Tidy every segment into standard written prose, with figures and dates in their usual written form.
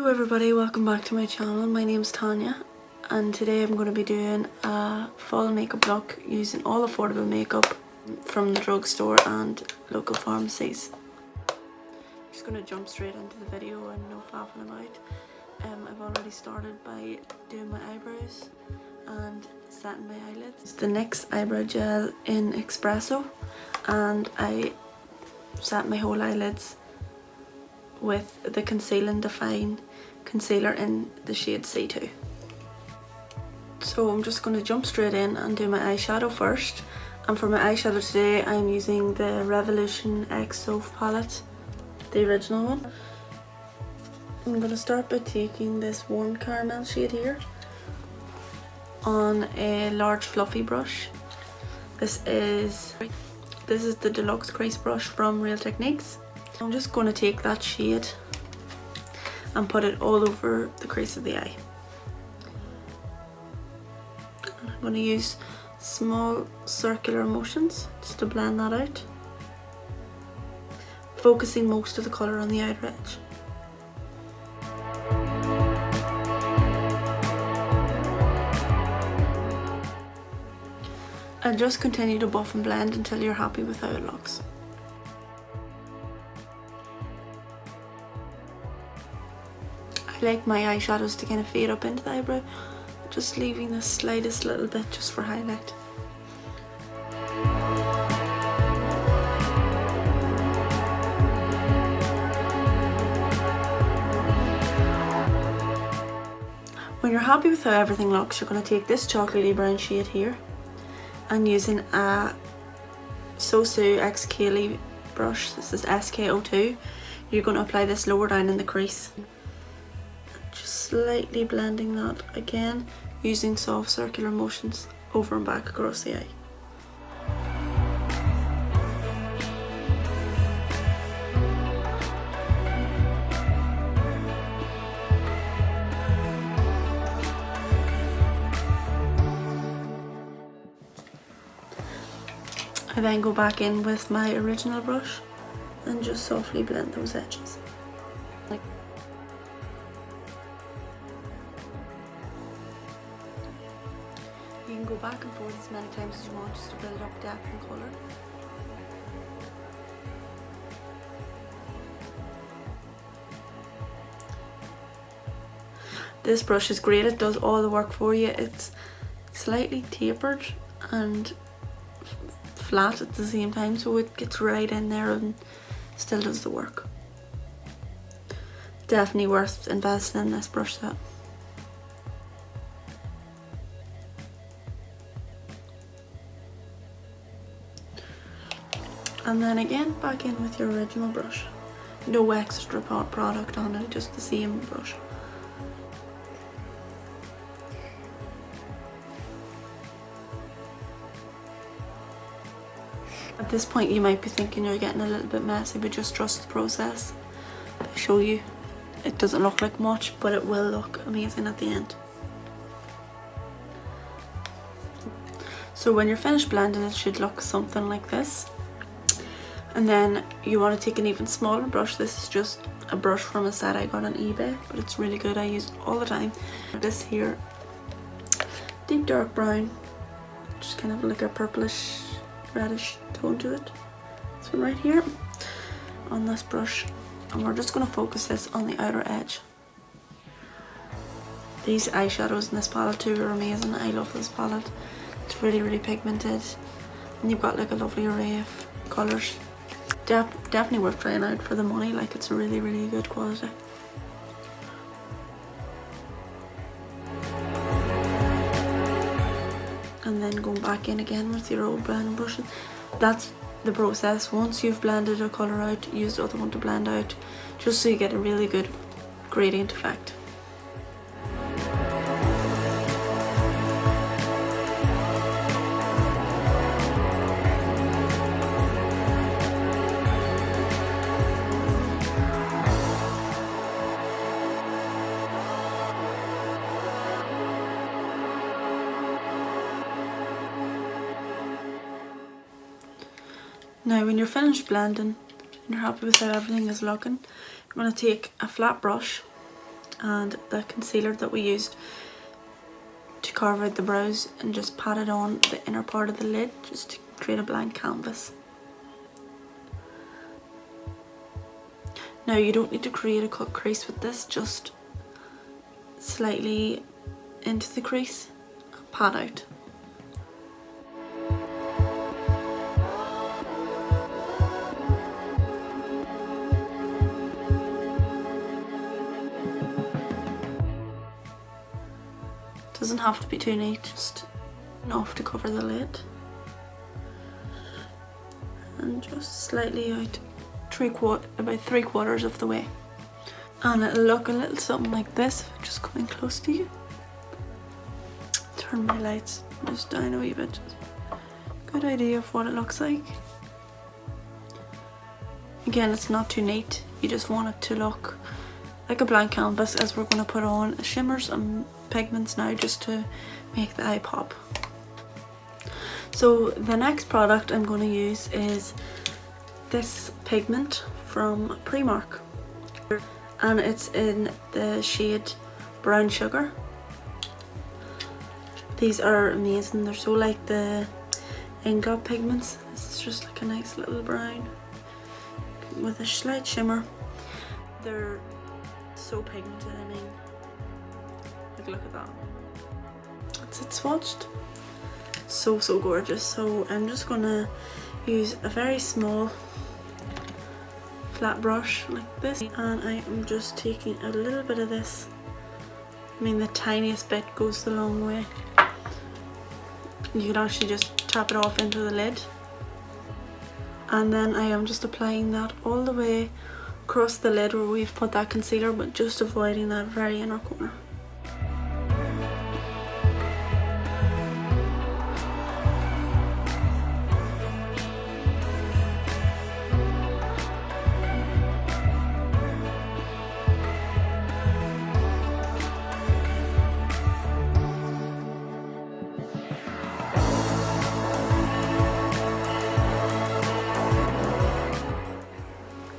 Hello everybody, welcome back to my channel. My name's Tanya and today I'm going to be doing a fall makeup look using all affordable makeup from the drugstore and local pharmacies. I'm just going to jump straight into the video and no faffing about. I've already started by doing my eyebrows and setting my eyelids. It's the NYX eyebrow gel in Espresso and I set my whole eyelids with the Conceal and Define concealer in the shade C2. So I'm just going to jump straight in and do my eyeshadow first, and for my eyeshadow today I'm using the Revolution X Soph palette, the original one. I'm going to start by taking this warm caramel shade here on a large fluffy brush. This is the Deluxe Crease brush from Real Techniques. I'm just going to take that shade and put it all over the crease of the eye. I'm going to use small circular motions just to blend that out, focusing most of the colour on the outer edge. And just continue to buff and blend until you're happy with how it looks. I like my eyeshadows to kind of fade up into the eyebrow, just leaving the slightest little bit just for highlight. When you're happy with how everything looks, you're going to take this chocolatey brown shade here and using a Sosu X Keilidhmua brush, this is SK02, you're going to apply this lower down in the crease. Just slightly blending that again, using soft circular motions over and back across the eye. I then go back in with my original brush and just softly blend those edges. You can go back and forth as many times as you want just to build up depth and colour. This brush is great, it does all the work for you. It's slightly tapered and flat at the same time, so it gets right in there and still does the work. Definitely worth investing in this brush set. And then again back in with your original brush. No extra product on it, just the same brush. At this point you might be thinking you're getting a little bit messy, but just trust the process. I show you, it doesn't look like much, but it will look amazing at the end. So when you're finished blending, it should look something like this. And then you want to take an even smaller brush. This is just a brush from a set I got on eBay, but it's really good. I use it all the time. This here, deep dark brown, just kind of like a purplish reddish tone to it. This one right here on this brush, and we're just going to focus this on the outer edge. These eyeshadows in this palette too are amazing. I love this palette. It's really pigmented and you've got like a lovely array of colours. Definitely worth trying out for the money, like it's really good quality. And then going back in again with your old blending brush. That's the process. Once you've blended a colour out, use the other one to blend out, just so you get a really good gradient effect. Now when you're finished blending and you're happy with how everything is looking, you're going to take a flat brush and the concealer that we used to carve out the brows, and just pat it on the inner part of the lid just to create a blank canvas. Now you don't need to create a cut crease with this, just slightly into the crease and pat out. Doesn't have to be too neat, just enough to cover the lid. And just slightly out, about 3/4 of the way. And it'll look a little something like this if I just come in close to you. Turn my lights just down a wee bit. Good idea of what it looks like. Again, it's not too neat, you just want it to look like a blank canvas, as we're going to put on shimmers and pigments now just to make the eye pop. So the next product I'm going to use is this pigment from Primark, and it's in the shade Brown Sugar. These are amazing, they're so like the Inglot pigments. This is just like a nice little brown with a slight shimmer. They're so pigmented, I mean, like look at that. That's it swatched. So gorgeous. So I'm just gonna use a very small flat brush like this, and I am just taking a little bit of this. I mean, the tiniest bit goes a long way. You can actually just tap it off into the lid, and then I am just applying that all the way across the lid where we've put that concealer, but just avoiding that very inner corner.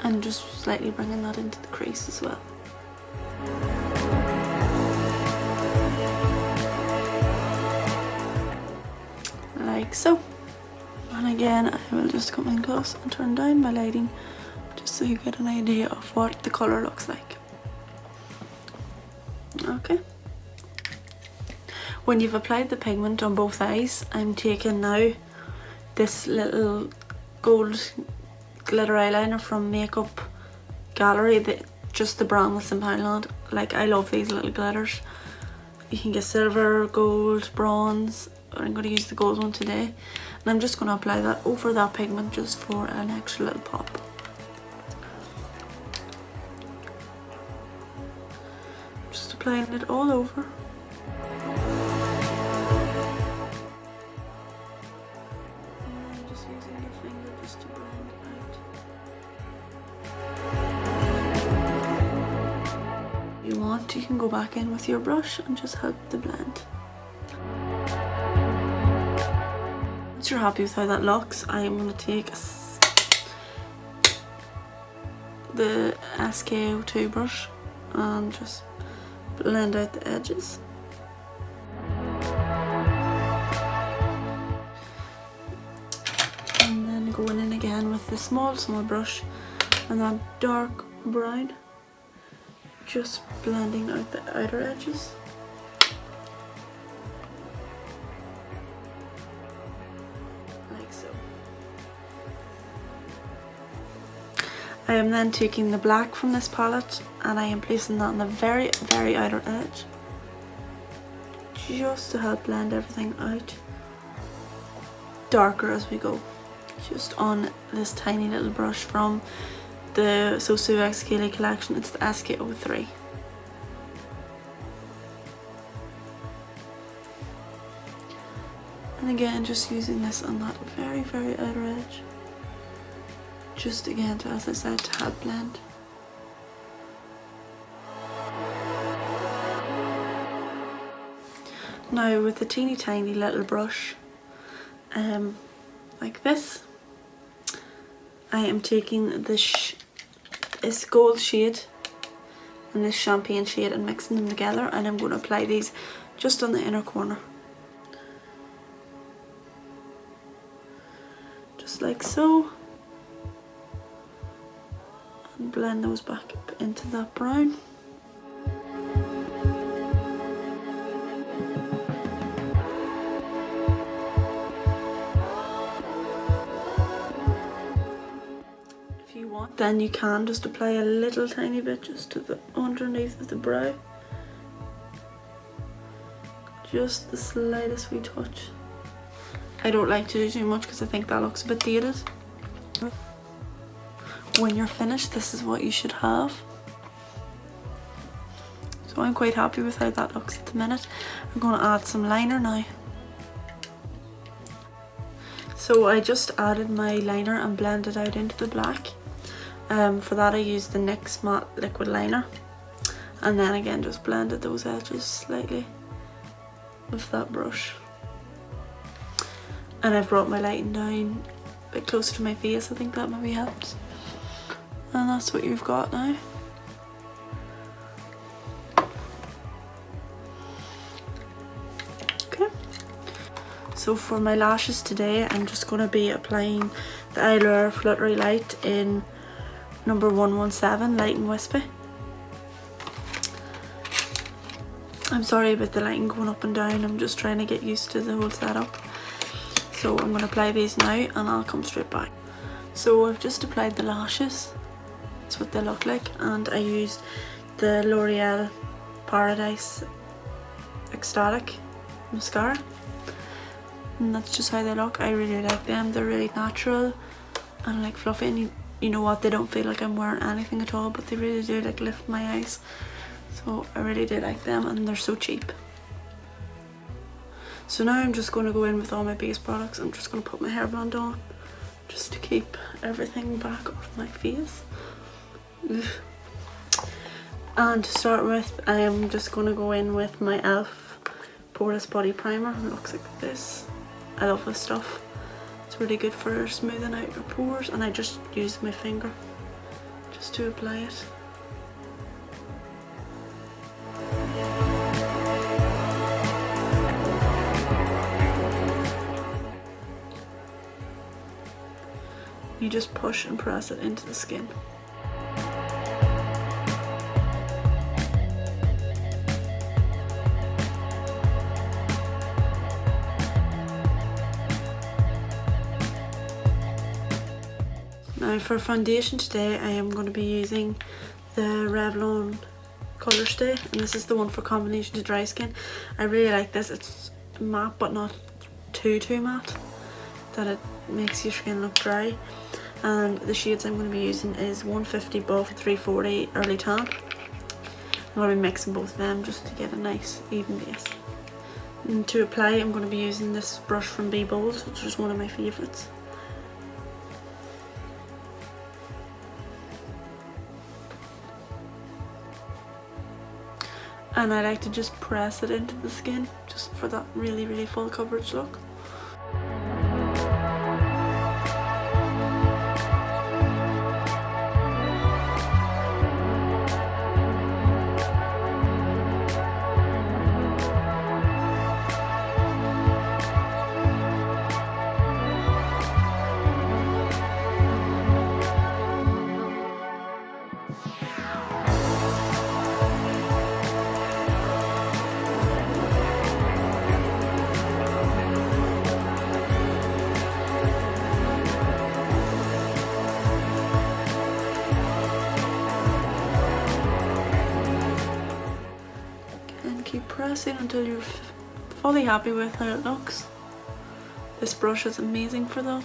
And just slightly bringing that into the crease as well. Like so. And again, I will just come in close and turn down my lighting just so you get an idea of what the colour looks like. Okay. When you've applied the pigment on both eyes, I'm taking now this little gold glitter eyeliner from Makeup Gallery, just the brand that's in Poundland. Like, I love these little glitters. You can get silver, gold, bronze. I'm going to use the gold one today, and I'm just going to apply that over that pigment just for an extra little pop. Just applying it all over. You can go back in with your brush and just help the blend. Once you're happy with how that looks, I am going to take the SK02 brush and just blend out the edges. And then going in again with the small brush and that dark brown. Just blending out the outer edges. Like so. I am then taking the black from this palette and I am placing that on the very outer edge, just to help blend everything out. Darker as we go. Just on this tiny little brush from the Sosu X Keilidhmua collection. It's the SK03. And again, just using this on that very outer edge. Just again, to, as I said, to help blend. Now with the teeny tiny little brush, like this, I am taking this gold shade and this champagne shade and mixing them together, and I'm going to apply these just on the inner corner. Just like so. And blend those back up into that brown. If you want, then you can just apply a little tiny bit just to the underneath of the brow. Just the slightest wee touch. I don't like to do too much because I think that looks a bit dated. When you're finished, this is what you should have. So I'm quite happy with how that looks at the minute. I'm going to add some liner now. So I just added my liner and blended out into the black. For that I used the NYX matte liquid liner, and then again just blended those edges slightly with that brush. And I've brought my lighting down a bit closer to my face. I think that maybe helps. And that's what you've got now. Okay. So for my lashes today, I'm just going to be applying the Eyelure Fluttery Light in number 117, Light and Wispy. I'm sorry about the lighting going up and down. I'm just trying to get used to the whole setup. So I'm going to apply these now and I'll come straight back. So I've just applied the lashes. That's what they look like, and I used the L'Oreal Paradise Exstatic mascara, and that's just how they look. I really like them. They're really natural and like fluffy, and you know what, they don't feel like I'm wearing anything at all, but they really do like lift my eyes. So I really do like them, and they're so cheap. So now I'm just going to go in with all my base products. I'm just going to put my hairband on just to keep everything back off my face. And to start with, I am just going to go in with my e.l.f. poreless body primer. It looks like this. I love this stuff. It's really good for smoothing out your pores, and I just use my finger just to apply it. You just push and press it into the skin. Now for foundation today, I am going to be using the Revlon colorstay, and this is the one for combination to dry skin. I really like this. It's matte but not too matte, that it makes your skin look dry. And the shades I'm going to be using is 150 Buff, 340 Early Tan. I'm going to be mixing both of them just to get a nice even base. And to apply, I'm going to be using this brush from Bbold, which is one of my favourites. And I like to just press it into the skin just for that really full coverage look. Keep pressing until you're fully happy with how it looks. This brush is amazing for that.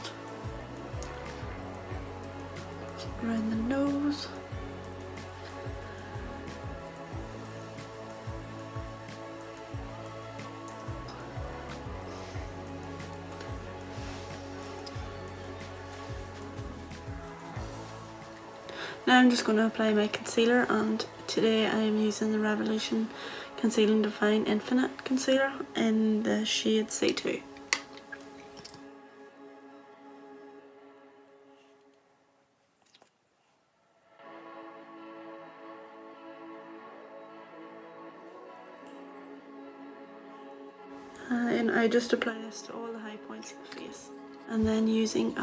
Just around the nose. Now I'm just going to apply my concealer, and today I am using the Revolution Conceal and Define Infinite Concealer in the shade C2. then I just apply this to all the high points of the face. And then using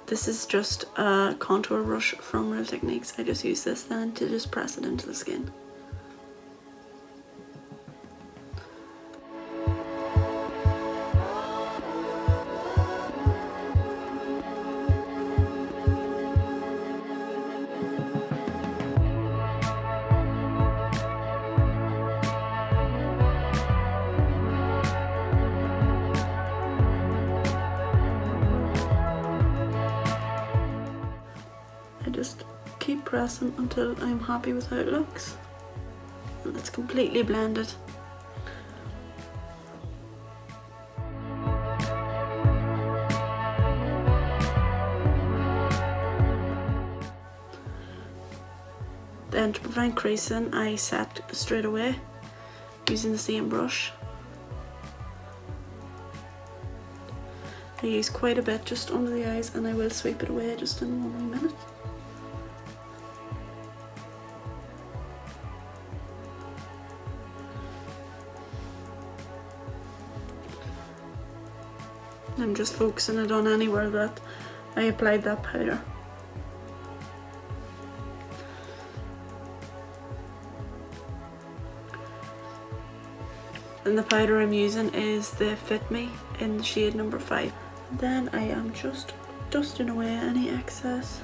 this is just a contour brush from Real Techniques. I just use this then to just press it into the skin. Just keep pressing until I'm happy with how it looks, and it's completely blended. Then to prevent creasing, I set straight away using the same brush. I use quite a bit just under the eyes, and I will sweep it away just in 1 minute. I'm just focusing it on anywhere that I applied that powder. And the powder I'm using is the Fit Me in the shade number 5. Then I am just dusting away any excess.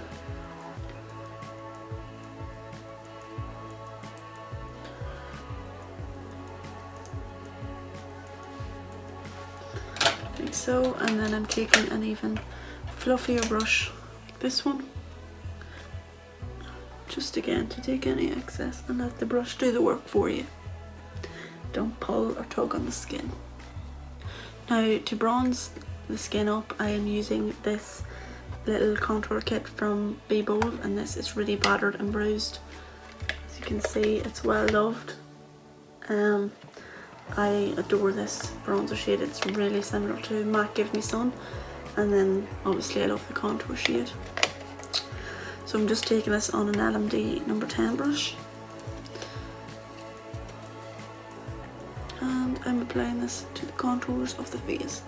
Like so, and then I'm taking an even fluffier brush, like this one, just again to take any excess and let the brush do the work for you. Don't pull or tug on the skin. Now to bronze the skin up, I am using this little contour kit from Bbold, and this is really battered and bruised. As you can see, it's well loved. I adore this bronzer shade. It's really similar to MAC Give Me Sun, and then obviously I love the contour shade. So I'm just taking this on an LMD number 10 brush, and I'm applying this to the contours of the face.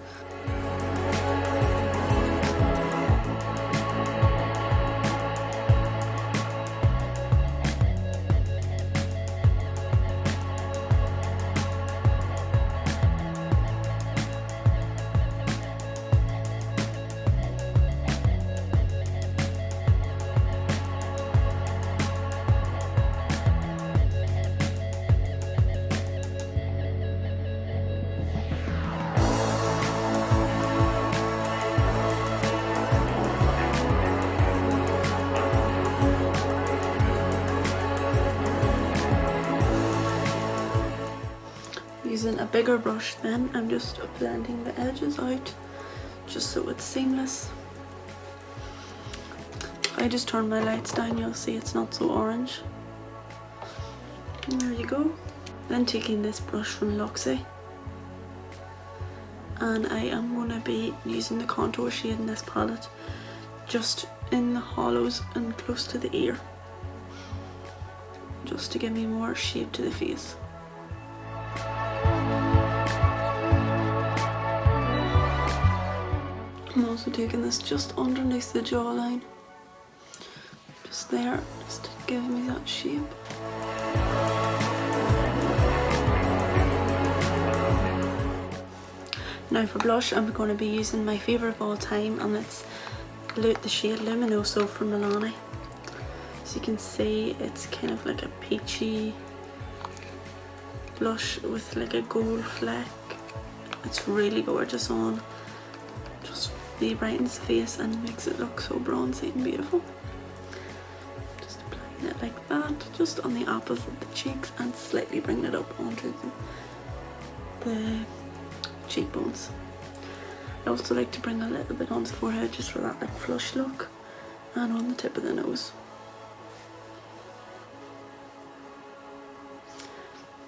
Using a bigger brush then, I'm just blending the edges out just so it's seamless. If I just turn my lights down, you'll see it's not so orange. And there you go. Then taking this brush from Luxie, and I am going to be using the contour shade in this palette just in the hollows and close to the ear, just to give me more shape to the face. I'm also taking this just underneath the jawline, just there, just to give me that shape. Now for blush, I'm going to be using my favourite of all time, and it's the shade Luminoso from Milani. As you can see, it's kind of like a peachy blush with like a gold fleck. It's really gorgeous on. Just really brightens the face and makes it look so bronzy and beautiful. Just applying it like that, just on the apples of the cheeks, and slightly bringing it up onto the cheekbones. I also like to bring a little bit on the forehead just for that like flush look, and on the tip of the nose.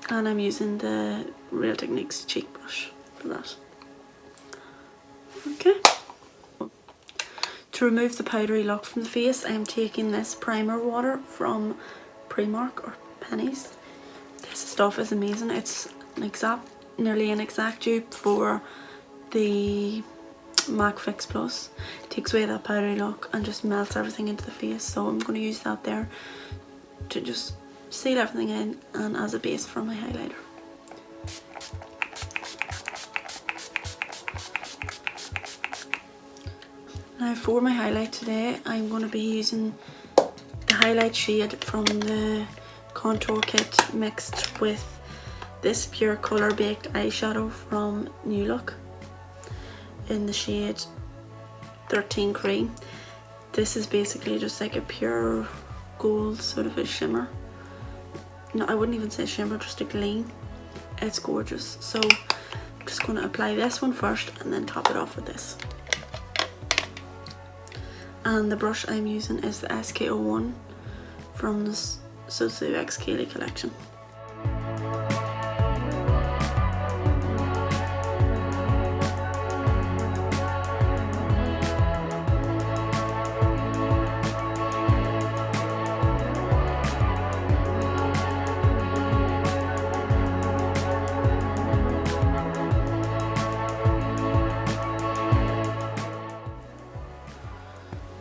And I'm using the Real Techniques cheek brush for that. Okay. To remove the powdery look from the face, I'm taking this primer water from Primark or Pennies. This stuff is amazing. It's like nearly an exact dupe for the MAC Fix Plus. Takes away that powdery look and just melts everything into the face, so I'm going to use that there to just seal everything in and as a base for my highlighter. Now for my highlight today, I'm going to be using the highlight shade from the contour kit mixed with this pure colour baked eyeshadow from New Look in the shade 13 Cream. This is basically just like a pure gold sort of a shimmer. No, I wouldn't even say shimmer, just a gleam. It's gorgeous. So I'm just going to apply this one first and then top it off with this. And the brush I'm using is the SK01 from the Sosu X Kaylee collection.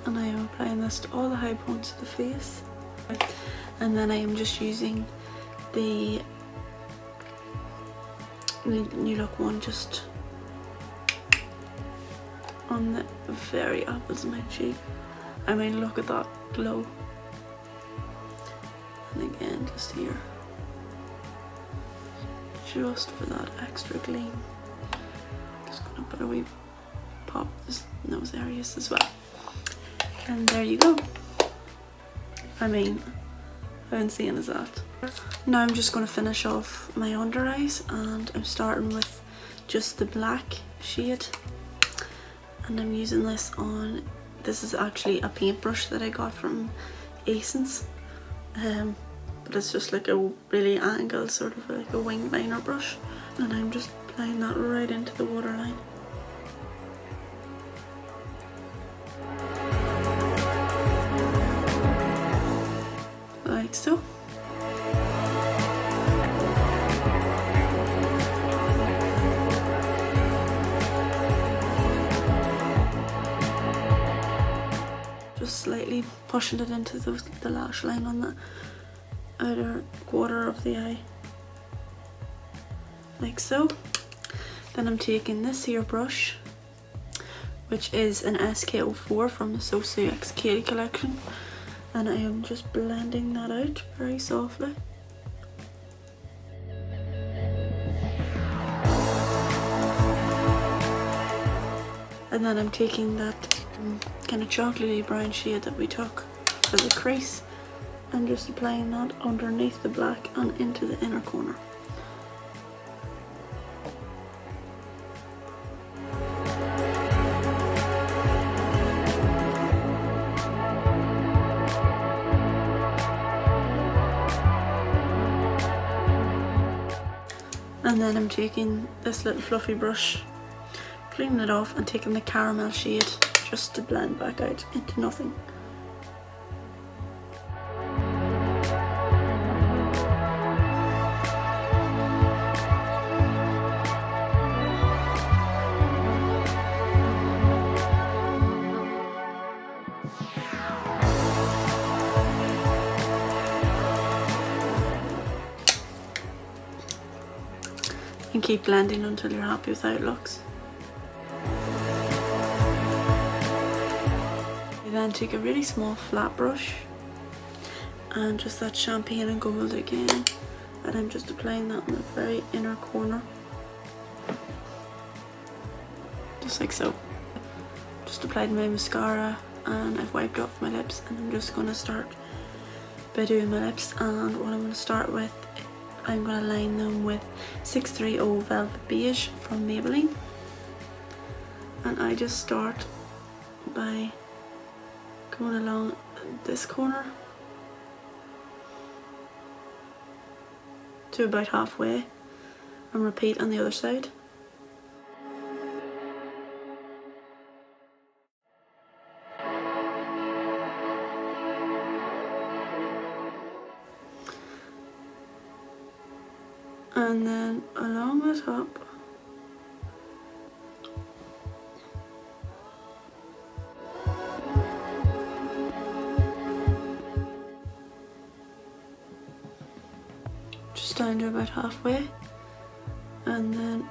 And I am applying this to all the high points of the face. And then I am just using the New Look one just on the very apples of my cheek. I mean, look at that glow. And again, just here. Just for that extra gleam. Just gonna put a wee pop in those areas as well. And there you go. I mean, how insane is that? Now I'm just going to finish off my under eyes, and I'm starting with just the black shade. And I'm using this on, this is actually a paintbrush that I got from Essence. But it's just like a really angled sort of like a winged liner brush. And I'm just applying that right into the waterline. Like so. Just slightly pushing it into the lash line on the outer quarter of the eye. Like so. Then I'm taking this here brush, which is an SK04 from the Sosu X Kaylee collection. And I am just blending that out very softly. And then I'm taking that kind of chocolatey brown shade that we took for the crease and just applying that underneath the black and into the inner corner. And then I'm taking this little fluffy brush, cleaning it off and taking the caramel shade just to blend back out into nothing. And keep blending until you're happy with how it looks. You then take a really small flat brush and just that champagne and gold again, and I'm just applying that in the very inner corner, just like so. Just applied my mascara and I've wiped off my lips, and I'm just going to start by doing my lips. And what I'm going to start with, I'm going to line them with 630 Velvet Beige from Maybelline. And I just start by going along this corner to about halfway and repeat on the other side. And then along the top, just down to about halfway, and then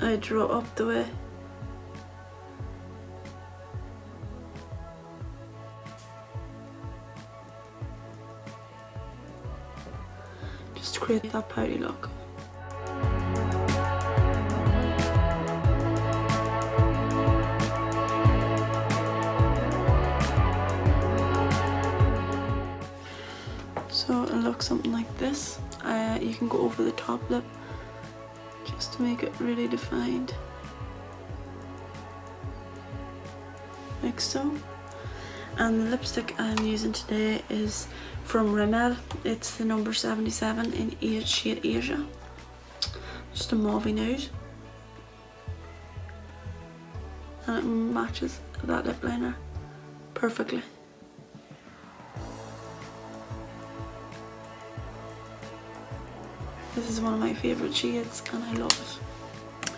I draw up the way. Just to create that pouty look. So it looks something like this. You can go over the top lip just to make it really defined, like so. And the lipstick I'm using today is from Rimmel. It's the number 77 in shade Asia. Just a mauve nude. And it matches that lip liner perfectly. This is one of my favourite shades and I love it.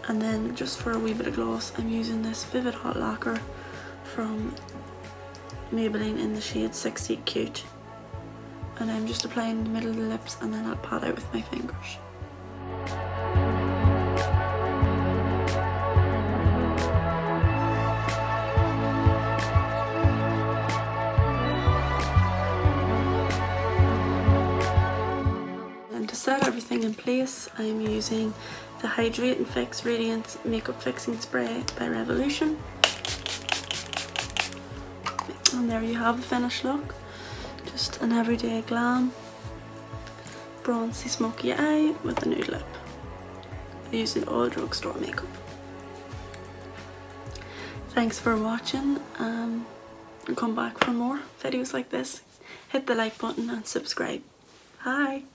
And then just for a wee bit of gloss, I'm using this Vivid Hot Lacquer from Maybelline in the shade 60 Cute. And I'm just applying the middle of the lips and then I'll pat out with my fingers. And to set everything in place, I'm using the Hydrate and Fix Radiant Makeup Fixing Spray by Revolution. And there you have the finished look. Just an everyday glam, bronzy smoky eye with a nude lip. Using all drugstore makeup. Thanks for watching. And come back for more videos like this. Hit the like button and subscribe. Bye.